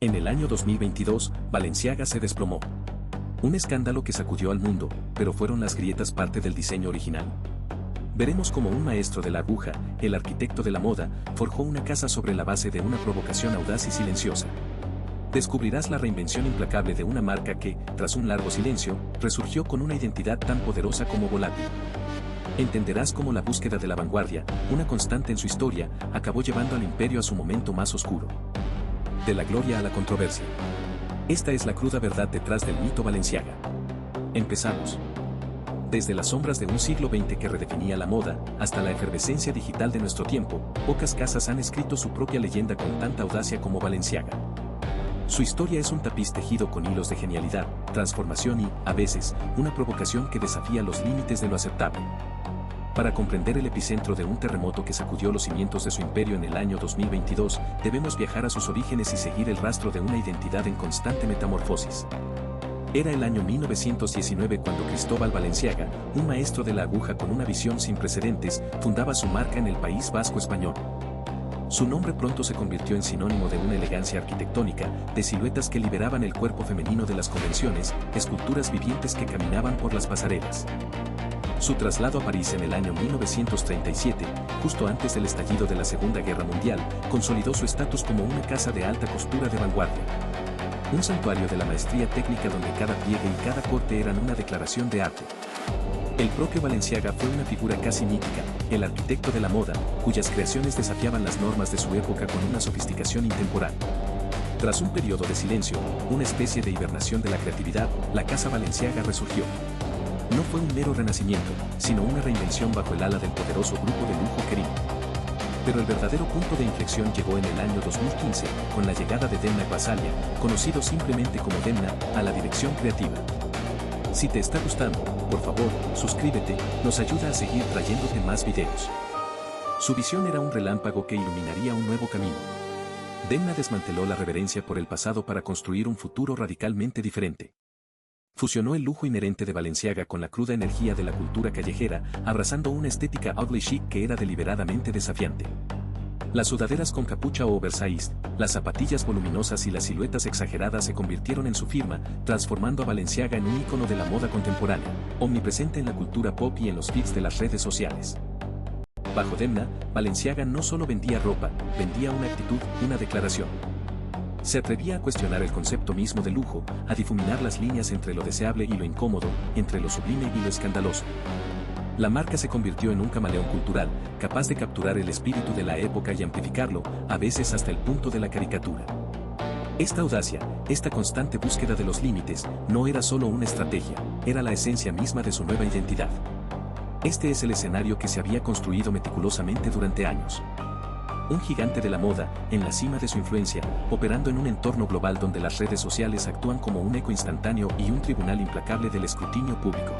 En el año 2022, Balenciaga se desplomó. Un escándalo que sacudió al mundo, pero ¿fueron las grietas parte del diseño original? Veremos cómo un maestro de la aguja, el arquitecto de la moda, forjó una casa sobre la base de una provocación audaz y silenciosa. Descubrirás la reinvención implacable de una marca que, tras un largo silencio, resurgió con una identidad tan poderosa como volátil. Entenderás cómo la búsqueda de la vanguardia, una constante en su historia, acabó llevando al imperio a su momento más oscuro. De la gloria a la controversia. Esta es la cruda verdad detrás del mito Balenciaga. Empezamos. Desde las sombras de un siglo XX que redefinía la moda, hasta la efervescencia digital de nuestro tiempo, pocas casas han escrito su propia leyenda con tanta audacia como Balenciaga. Su historia es un tapiz tejido con hilos de genialidad, transformación y, a veces, una provocación que desafía los límites de lo aceptable. Para comprender el epicentro de un terremoto que sacudió los cimientos de su imperio en el año 2022, debemos viajar a sus orígenes y seguir el rastro de una identidad en constante metamorfosis. Era el año 1919 cuando Cristóbal Balenciaga, un maestro de la aguja con una visión sin precedentes, fundaba su marca en el País Vasco español. Su nombre pronto se convirtió en sinónimo de una elegancia arquitectónica, de siluetas que liberaban el cuerpo femenino de las convenciones, esculturas vivientes que caminaban por las pasarelas. Su traslado a París en el año 1937, justo antes del estallido de la Segunda Guerra Mundial, consolidó su estatus como una casa de alta costura de vanguardia. Un santuario de la maestría técnica donde cada pliegue y cada corte eran una declaración de arte. El propio Balenciaga fue una figura casi mítica, el arquitecto de la moda, cuyas creaciones desafiaban las normas de su época con una sofisticación intemporal. Tras un periodo de silencio, una especie de hibernación de la creatividad, la casa Balenciaga resurgió. No fue un mero renacimiento, sino una reinvención bajo el ala del poderoso grupo de lujo Kering. Pero el verdadero punto de inflexión llegó en el año 2015, con la llegada de Demna Gvasalia, conocido simplemente como Demna, a la dirección creativa. Si te está gustando, por favor, suscríbete, nos ayuda a seguir trayéndote más videos. Su visión era un relámpago que iluminaría un nuevo camino. Demna desmanteló la reverencia por el pasado para construir un futuro radicalmente diferente. Fusionó el lujo inherente de Balenciaga con la cruda energía de la cultura callejera, abrazando una estética ugly chic que era deliberadamente desafiante. Las sudaderas con capucha o oversized, las zapatillas voluminosas y las siluetas exageradas se convirtieron en su firma, transformando a Balenciaga en un ícono de la moda contemporánea, omnipresente en la cultura pop y en los feeds de las redes sociales. Bajo Demna, Balenciaga no solo vendía ropa, vendía una actitud, una declaración. Se atrevía a cuestionar el concepto mismo de lujo, a difuminar las líneas entre lo deseable y lo incómodo, entre lo sublime y lo escandaloso. La marca se convirtió en un camaleón cultural, capaz de capturar el espíritu de la época y amplificarlo, a veces hasta el punto de la caricatura. Esta audacia, esta constante búsqueda de los límites, no era solo una estrategia, era la esencia misma de su nueva identidad. Este es el escenario que se había construido meticulosamente durante años. Un gigante de la moda, en la cima de su influencia, operando en un entorno global donde las redes sociales actúan como un eco instantáneo y un tribunal implacable del escrutinio público.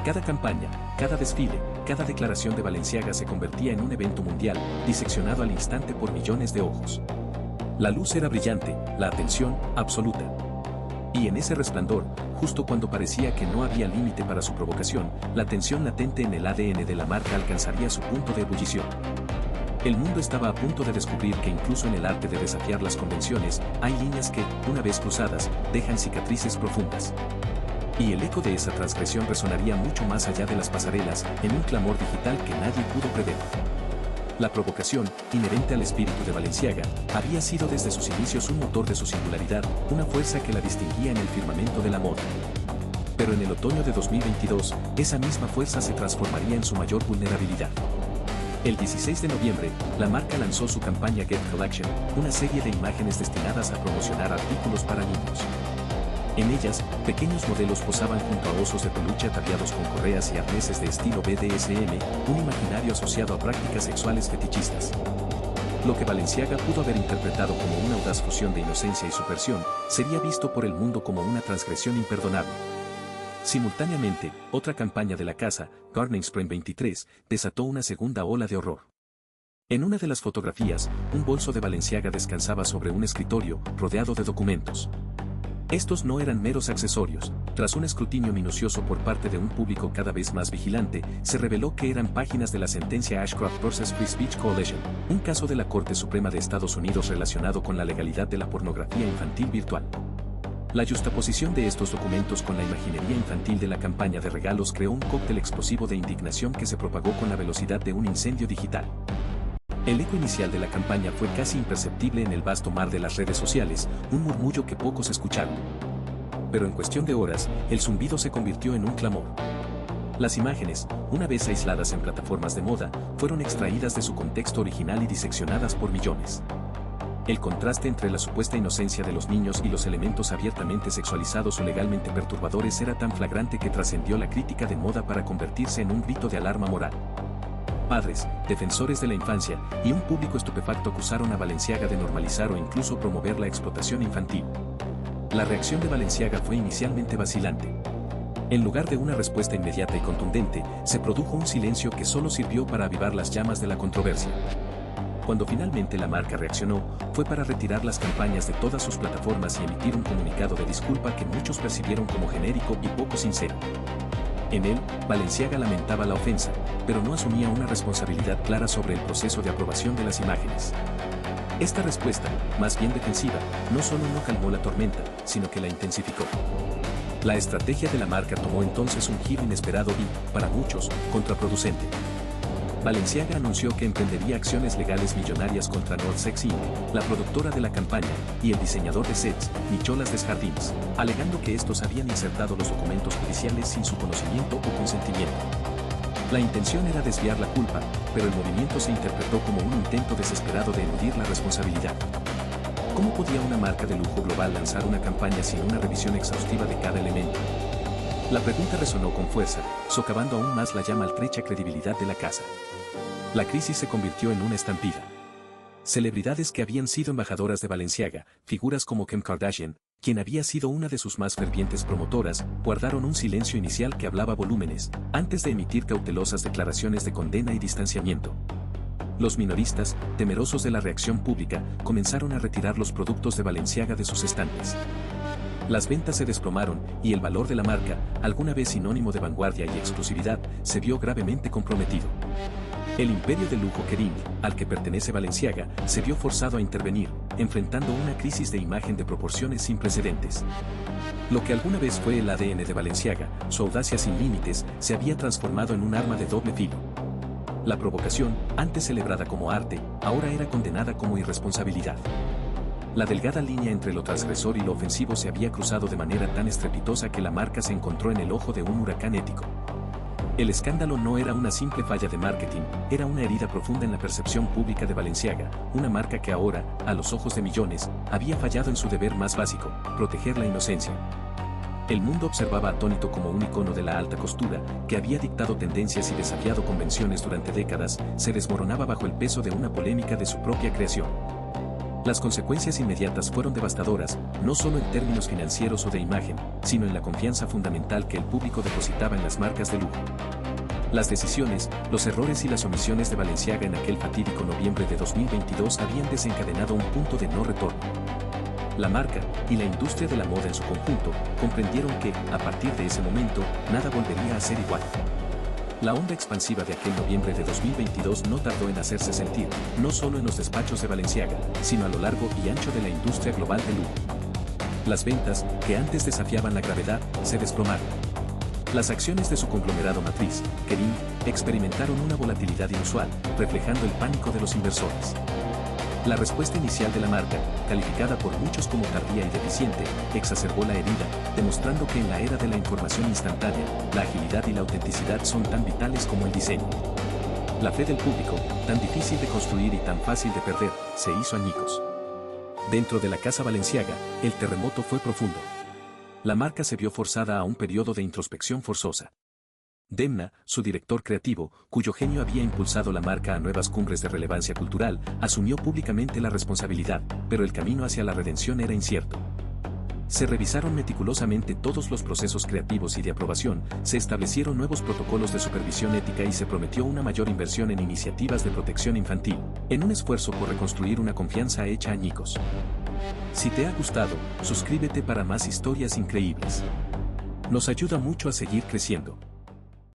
Cada campaña, cada desfile, cada declaración de Balenciaga se convertía en un evento mundial, diseccionado al instante por millones de ojos. La luz era brillante, la atención, absoluta. Y en ese resplandor, justo cuando parecía que no había límite para su provocación, la tensión latente en el ADN de la marca alcanzaría su punto de ebullición. El mundo estaba a punto de descubrir que incluso en el arte de desafiar las convenciones, hay líneas que, una vez cruzadas, dejan cicatrices profundas. Y el eco de esa transgresión resonaría mucho más allá de las pasarelas, en un clamor digital que nadie pudo prever. La provocación, inherente al espíritu de Balenciaga, había sido desde sus inicios un motor de su singularidad, una fuerza que la distinguía en el firmamento de la moda. Pero en el otoño de 2022, esa misma fuerza se transformaría en su mayor vulnerabilidad. El 16 de noviembre, la marca lanzó su campaña Get Collection, una serie de imágenes destinadas a promocionar artículos para niños. En ellas, pequeños modelos posaban junto a osos de peluche ataviados con correas y arneses de estilo BDSM, un imaginario asociado a prácticas sexuales fetichistas. Lo que Balenciaga pudo haber interpretado como una audaz fusión de inocencia y subversión, sería visto por el mundo como una transgresión imperdonable. Simultáneamente, otra campaña de la casa, Gardening Spring 23, desató una segunda ola de horror. En una de las fotografías, un bolso de Balenciaga descansaba sobre un escritorio, rodeado de documentos. Estos no eran meros accesorios. Tras un escrutinio minucioso por parte de un público cada vez más vigilante, se reveló que eran páginas de la sentencia Ashcroft vs. Free Speech Coalition, un caso de la Corte Suprema de Estados Unidos relacionado con la legalidad de la pornografía infantil virtual. La yuxtaposición de estos documentos con la imaginería infantil de la campaña de regalos creó un cóctel explosivo de indignación que se propagó con la velocidad de un incendio digital. El eco inicial de la campaña fue casi imperceptible en el vasto mar de las redes sociales, un murmullo que pocos escucharon. Pero en cuestión de horas, el zumbido se convirtió en un clamor. Las imágenes, una vez aisladas en plataformas de moda, fueron extraídas de su contexto original y diseccionadas por millones. El contraste entre la supuesta inocencia de los niños y los elementos abiertamente sexualizados o legalmente perturbadores era tan flagrante que trascendió la crítica de moda para convertirse en un grito de alarma moral. Padres, defensores de la infancia y un público estupefacto acusaron a Balenciaga de normalizar o incluso promover la explotación infantil. La reacción de Balenciaga fue inicialmente vacilante. En lugar de una respuesta inmediata y contundente, se produjo un silencio que solo sirvió para avivar las llamas de la controversia. Cuando finalmente la marca reaccionó, fue para retirar las campañas de todas sus plataformas y emitir un comunicado de disculpa que muchos percibieron como genérico y poco sincero. En él, Balenciaga lamentaba la ofensa, pero no asumía una responsabilidad clara sobre el proceso de aprobación de las imágenes. Esta respuesta, más bien defensiva, no solo no calmó la tormenta, sino que la intensificó. La estrategia de la marca tomó entonces un giro inesperado y, para muchos, contraproducente. Balenciaga anunció que emprendería acciones legales millonarias contra NordSex Inc., la productora de la campaña, y el diseñador de sets, Nicholas Desjardins, alegando que estos habían insertado los documentos judiciales sin su conocimiento o consentimiento. La intención era desviar la culpa, pero el movimiento se interpretó como un intento desesperado de eludir la responsabilidad. ¿Cómo podía una marca de lujo global lanzar una campaña sin una revisión exhaustiva de cada elemento? La pregunta resonó con fuerza, socavando aún más la ya maltrecha credibilidad de la casa. La crisis se convirtió en una estampida. Celebridades que habían sido embajadoras de Balenciaga, figuras como Kim Kardashian, quien había sido una de sus más fervientes promotoras, guardaron un silencio inicial que hablaba volúmenes, antes de emitir cautelosas declaraciones de condena y distanciamiento. Los minoristas, temerosos de la reacción pública, comenzaron a retirar los productos de Balenciaga de sus estantes. Las ventas se desplomaron, y el valor de la marca, alguna vez sinónimo de vanguardia y exclusividad, se vio gravemente comprometido. El imperio de lujo Kering, al que pertenece Balenciaga, se vio forzado a intervenir, enfrentando una crisis de imagen de proporciones sin precedentes. Lo que alguna vez fue el ADN de Balenciaga, su audacia sin límites, se había transformado en un arma de doble filo. La provocación, antes celebrada como arte, ahora era condenada como irresponsabilidad. La delgada línea entre lo transgresor y lo ofensivo se había cruzado de manera tan estrepitosa que la marca se encontró en el ojo de un huracán ético. El escándalo no era una simple falla de marketing, era una herida profunda en la percepción pública de Balenciaga, una marca que ahora, a los ojos de millones, había fallado en su deber más básico, proteger la inocencia. El mundo observaba atónito como un icono de la alta costura, que había dictado tendencias y desafiado convenciones durante décadas, se desmoronaba bajo el peso de una polémica de su propia creación. Las consecuencias inmediatas fueron devastadoras, no solo en términos financieros o de imagen, sino en la confianza fundamental que el público depositaba en las marcas de lujo. Las decisiones, los errores y las omisiones de Balenciaga en aquel fatídico noviembre de 2022 habían desencadenado un punto de no retorno. La marca, y la industria de la moda en su conjunto, comprendieron que, a partir de ese momento, nada volvería a ser igual. La onda expansiva de aquel noviembre de 2022 no tardó en hacerse sentir, no solo en los despachos de Balenciaga, sino a lo largo y ancho de la industria global de lujo. Las ventas, que antes desafiaban la gravedad, se desplomaron. Las acciones de su conglomerado matriz, Kering, experimentaron una volatilidad inusual, reflejando el pánico de los inversores. La respuesta inicial de la marca, calificada por muchos como tardía y deficiente, exacerbó la herida, demostrando que en la era de la información instantánea, la agilidad y la autenticidad son tan vitales como el diseño. La fe del público, tan difícil de construir y tan fácil de perder, se hizo añicos. Dentro de la casa Balenciaga, el terremoto fue profundo. La marca se vio forzada a un periodo de introspección forzosa. Demna, su director creativo, cuyo genio había impulsado la marca a nuevas cumbres de relevancia cultural, asumió públicamente la responsabilidad, pero el camino hacia la redención era incierto. Se revisaron meticulosamente todos los procesos creativos y de aprobación, se establecieron nuevos protocolos de supervisión ética y se prometió una mayor inversión en iniciativas de protección infantil, en un esfuerzo por reconstruir una confianza hecha añicos. Si te ha gustado, suscríbete para más historias increíbles. Nos ayuda mucho a seguir creciendo.